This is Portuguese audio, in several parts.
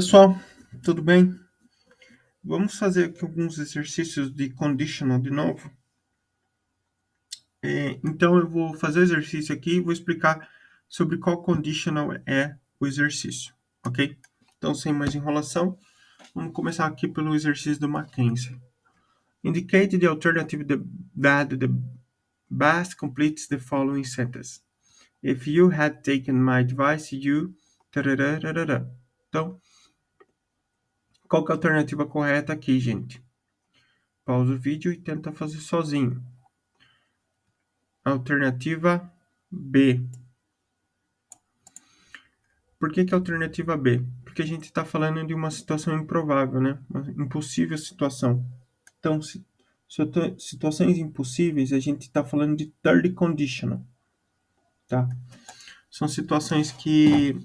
Pessoal, tudo bem? Vamos fazer aqui alguns exercícios de conditional de novo. Então, eu vou fazer o exercício aqui e vou explicar sobre qual conditional é o exercício, ok? Então, sem mais enrolação, vamos começar aqui pelo exercício do Mackenzie. Indicate the alternative that the best completes the following sentence. If you had taken my advice, you... Então, qual que é a alternativa correta aqui, gente? Pausa o vídeo e tenta fazer sozinho. Alternativa B. Por que a alternativa B? Porque a gente está falando de uma situação improvável, né? Uma impossível situação. Então, situações impossíveis, a gente está falando de third conditional, tá? São situações que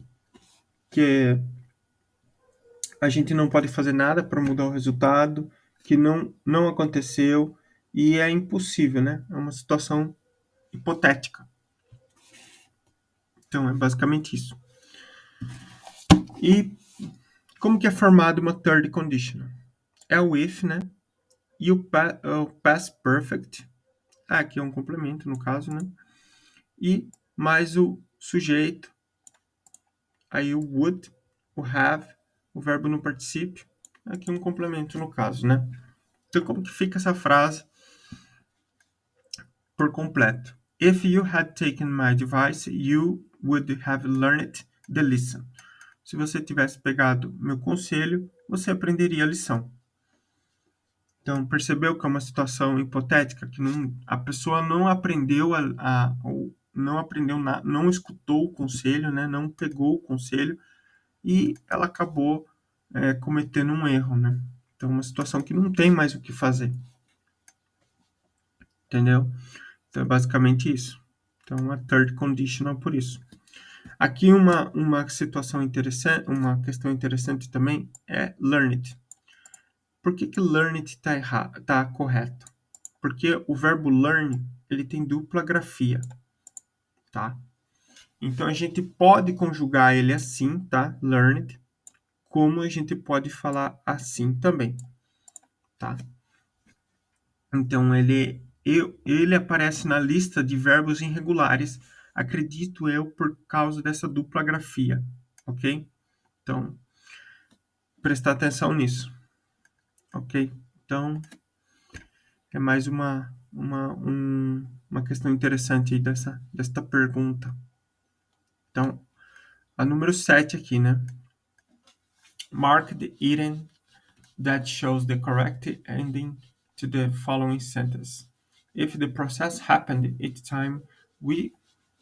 a gente não pode fazer nada para mudar o resultado, que não aconteceu e é impossível, né? É uma situação hipotética. Então, é basicamente isso. E como que é formado uma third conditional? É o if, né? E o past perfect. Aqui é um complemento, no caso, né? E mais o sujeito. Aí o would, o have, o verbo no particípio. Aqui um complemento, no caso, né? Então, como que fica essa frase por completo? If you had taken my advice, you would have learned the lesson. Se você tivesse pegado meu conselho, você aprenderia a lição. Então, percebeu que é uma situação hipotética, que a pessoa não aprendeu não escutou o conselho, né? Não pegou o conselho e ela acabou cometendo um erro, né? Então, uma situação que não tem mais o que fazer. Entendeu? Então, é basicamente isso. Então, a third conditional por isso. Aqui uma situação interessante, uma questão interessante também é learned. Por que learned está correto? Porque o verbo learn, ele tem dupla grafia, tá? Então, a gente pode conjugar ele assim, tá? Learned, como a gente pode falar assim também, tá? Então, ele aparece na lista de verbos irregulares, acredito eu, por causa dessa dupla grafia, ok? Então, prestar atenção nisso, ok? Então, é mais uma questão interessante aí desta pergunta. Então, a número 7 aqui, né? Mark the item that shows the correct ending to the following sentence. If the process happened each time we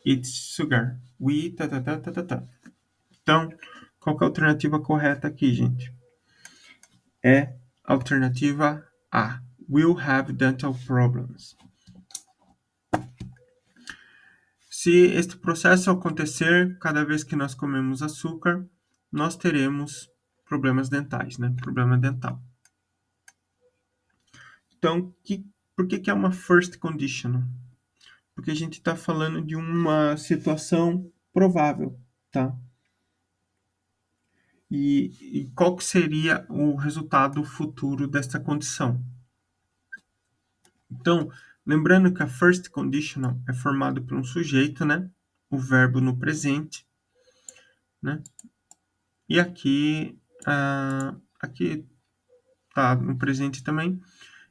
eat sugar, we ta. Então, qual que é a alternativa correta aqui, gente? É a alternativa A. Will have dental problems. Se este processo acontecer cada vez que nós comemos açúcar, nós teremos problemas dentais, né? Problema dental. Então, por que é uma first conditional? Porque a gente está falando de uma situação provável, tá? E qual que seria o resultado futuro dessa condição? Então, lembrando que a first conditional é formado por um sujeito, né? O verbo no presente, né? E aqui tá no presente também.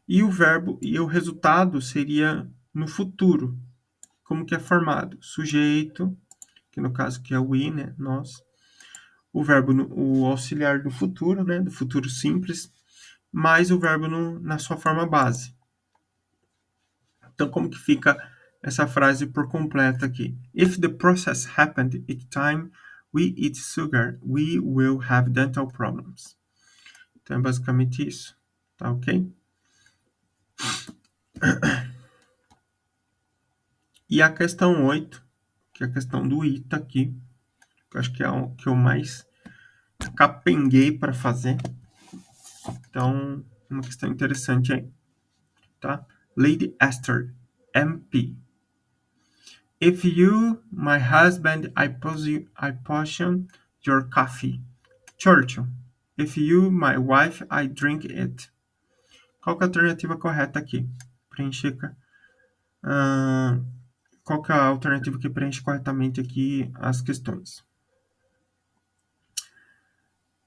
E o verbo e o resultado seria no futuro. Como que é formado? Sujeito, que no caso que é o we, né? Nós. O verbo, o auxiliar do futuro, né? Do futuro simples, mais o verbo na sua forma base. Então, como que fica essa frase por completa aqui? If the process happened each time we eat sugar, we will have dental problems. Então, é basicamente isso. Tá ok? E a questão 8, que é a questão do ita aqui, que eu acho que é o que eu mais capenguei para fazer. Então, uma questão interessante aí. Tá? Lady Esther, MP. If you, my husband, I potion your coffee. Churchill. If you, my wife, I drink it. Qual que é a alternativa correta aqui? Preencher. Qual que é a alternativa que preenche corretamente aqui as questões?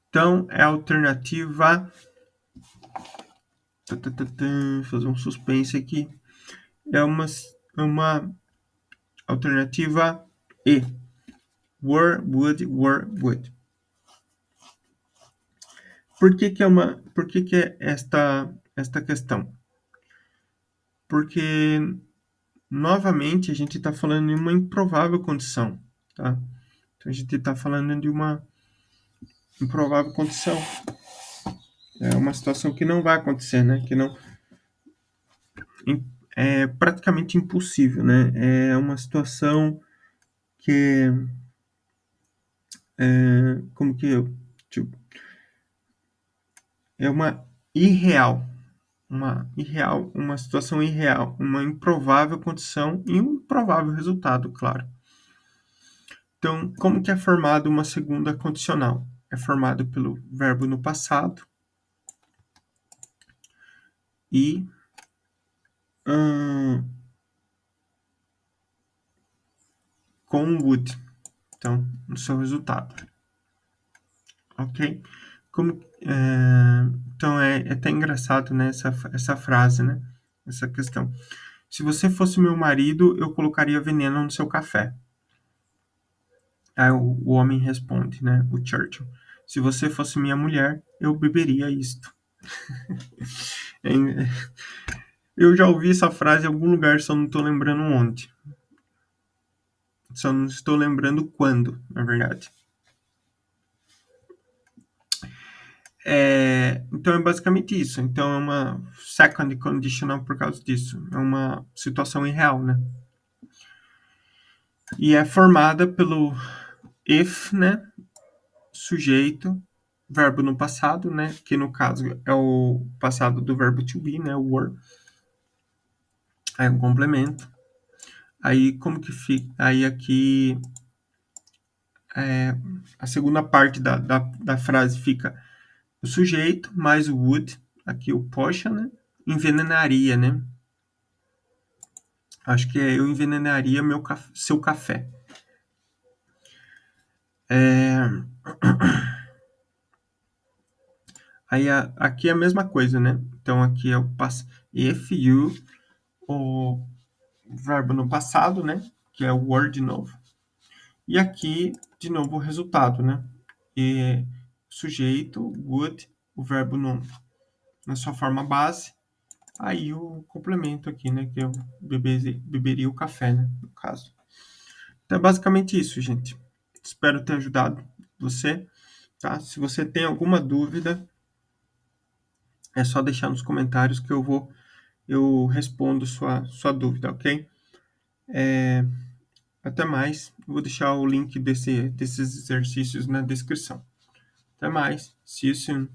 Então, é a alternativa... Fazer um suspense aqui. É uma alternativa E. Were, would. Por que é esta questão? Porque, novamente, a gente está falando de uma improvável condição, tá? Então, a gente está falando de uma improvável condição. É uma situação que não vai acontecer, né? Que não é praticamente impossível, né? É uma situação que como que eu tipo, é uma situação irreal, uma improvável condição e um improvável resultado, claro. Então, como que é formado uma segunda condicional? É formado pelo verbo no passado e com would, então, no seu resultado. Ok? Então, é até engraçado, né, essa frase, né? Essa questão. Se você fosse meu marido, eu colocaria veneno no seu café. Aí o homem responde, né? O Churchill. Se você fosse minha mulher, eu beberia isto. Eu já ouvi essa frase em algum lugar, só não estou lembrando onde. Só não estou lembrando quando, na verdade. Então é basicamente isso. Então é uma second conditional por causa disso. É uma situação irreal, né? E é formada pelo if, né? Sujeito, verbo no passado, né? Que no caso é o passado do verbo to be, né? O were. Aí um complemento. Aí como que fica? Aí aqui a segunda parte da frase fica o sujeito mais o would, aqui o poxa, né? Envenenaria, né? Acho que eu envenenaria seu café. Aí aqui é a mesma coisa, né? Então aqui é o if you, o verbo no passado, né? Que é o were de novo. E aqui, de novo, o resultado, né? E sujeito, would, o verbo na sua forma base. Aí o complemento aqui, né? Que eu beberia o café, né? No caso. Então é basicamente isso, gente. Espero ter ajudado você, tá? Se você tem alguma dúvida, é só deixar nos comentários que eu respondo sua dúvida, ok? Até mais. Vou deixar o link desses exercícios na descrição. Até mais. See you soon.